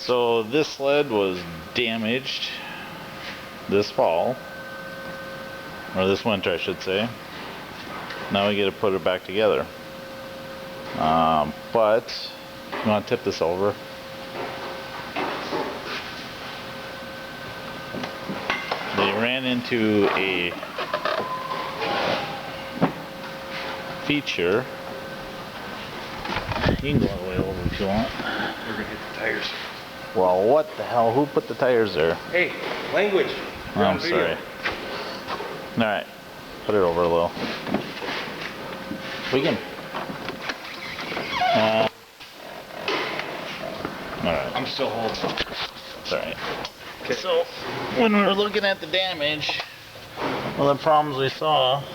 So this sled was damaged this fall, or this winter I should say. Now we get to put it back together. But you want to tip this over? They ran into a feature. You can go all the way over if you want. We're gonna hit the tires. Well, what the hell? Who put the tires there? Hey, language. You're I'm on video. sorry. Alright, put it over a little. We can. Alright. I'm still holding. It's alright. Okay. So, when we were looking at the damage, one of the problems we saw, you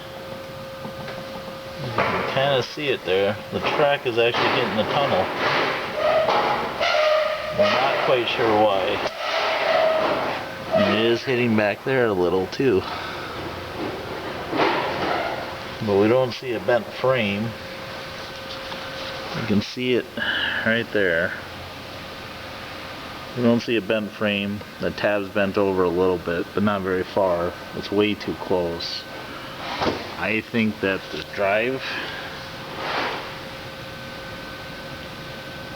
can kind of see it there. The track is actually hitting the tunnel. We're not quite sure why. And it is hitting back there a little too. But we don't see a bent frame. You can see it right there. We don't see a bent frame. The tab's bent over a little bit, but not very far. It's way too close. I think that the drive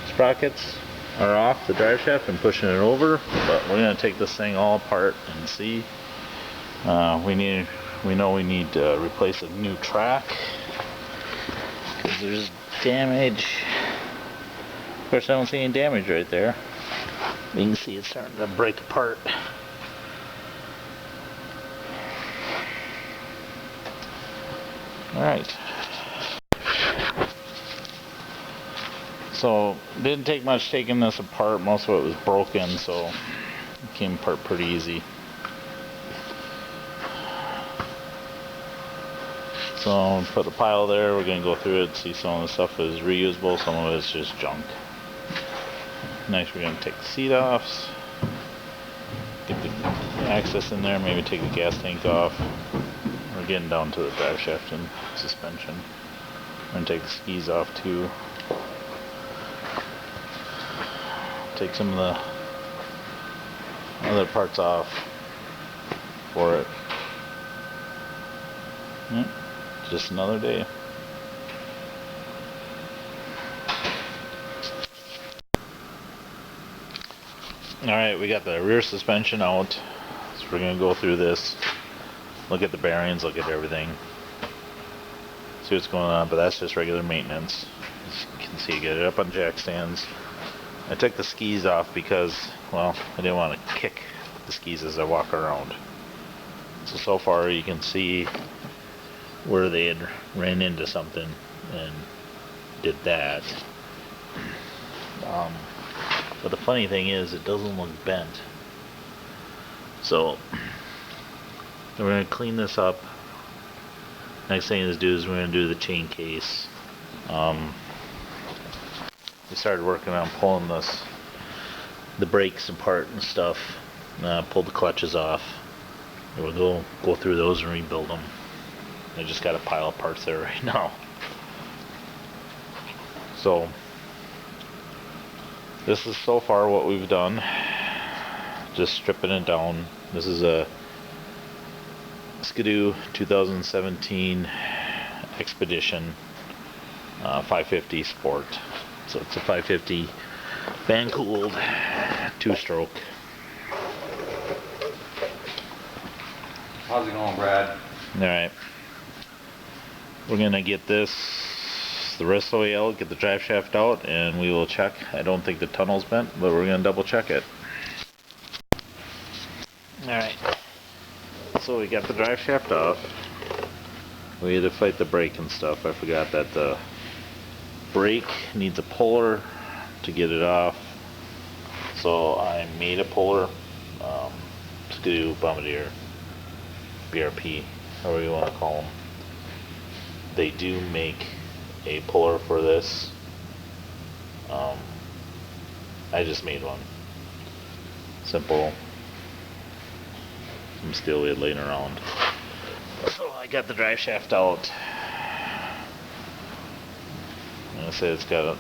sprockets are off the drive shaft and pushing it over, but we're going to take this thing all apart and see. We know we need to replace a new track because there's damage. Of course, I don't see any damage right there. You can see it's starting to break apart. Alright. So, it didn't take much taking this apart. Most of it was broken, so it came apart pretty easy. So, put a pile there. We're going to go through it, see some of the stuff is reusable, some of it's just junk. Next, we're going to take the seat offs, get the access in there, maybe take the gas tank off. We're getting down to the drive shaft and suspension. We're going to take the skis off too. Take some of the other parts off for it. Yep. Just another day. Alright, we got the rear suspension out. So we're going to go through this. Look at the bearings, look at everything. See what's going on, but that's just regular maintenance. As you can see, get it up on jack stands. I took the skis off because, well, I didn't want to kick the skis as I walk around. So far you can see where they had ran into something and did that. But the funny thing is, it doesn't look bent. So we're going to clean this up. Next thing to do is we're going to do the chain case. We started working on pulling the brakes apart and stuff. Pulled the clutches off. We'll go through those and rebuild them. I just got a pile of parts there right now. So this is so far what we've done. Just stripping it down. This is a Skidoo 2017 Expedition 550 Sport. So it's a 550 fan cooled 2-stroke. How's it going, Brad? Alright. We're gonna get this the rest of the way out, get the drive shaft out, and we will check. I don't think the tunnel's bent, but we're gonna double check it. Alright. So we got the drive shaft off. We had to fight the brake and stuff. I forgot that the brake needs a puller to get it off. So I made a puller. Skidoo, Bombardier, BRP, however you want to call them. They do make a puller for this. I just made one. Simple. Some steel we had laying around. So I got the drive shaft out. And I said it's got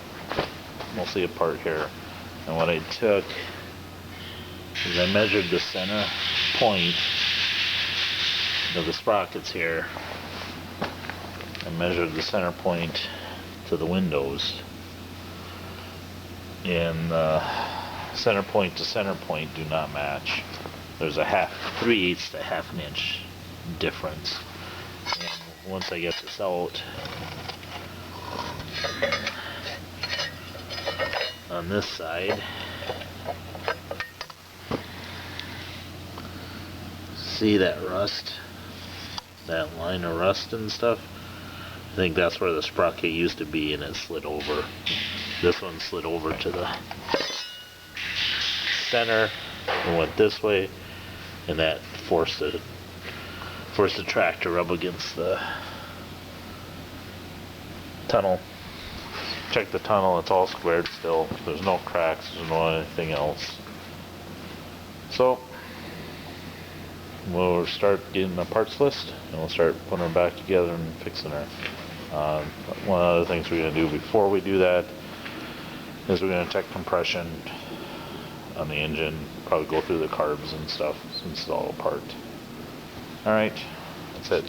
mostly a part here. And what I took is I measured the center point of the sprockets here. I measured the center point to the windows, and center point to center point do not match. There's a 3/8 to half an inch difference. And once I get this out on this side, see that rust, that line of rust and stuff? I think that's where the sprocket used to be, and it slid over. This one slid over to the center and went this way, and that forced the track to rub against the tunnel. Check the tunnel, it's all squared still. There's no cracks, there's no anything else. So we'll start getting a parts list, and we'll start putting her back together and fixing her. One of the things we're going to do before we do that is we're going to check compression on the engine, probably go through the carbs and stuff since it's all apart. Alright, that's it.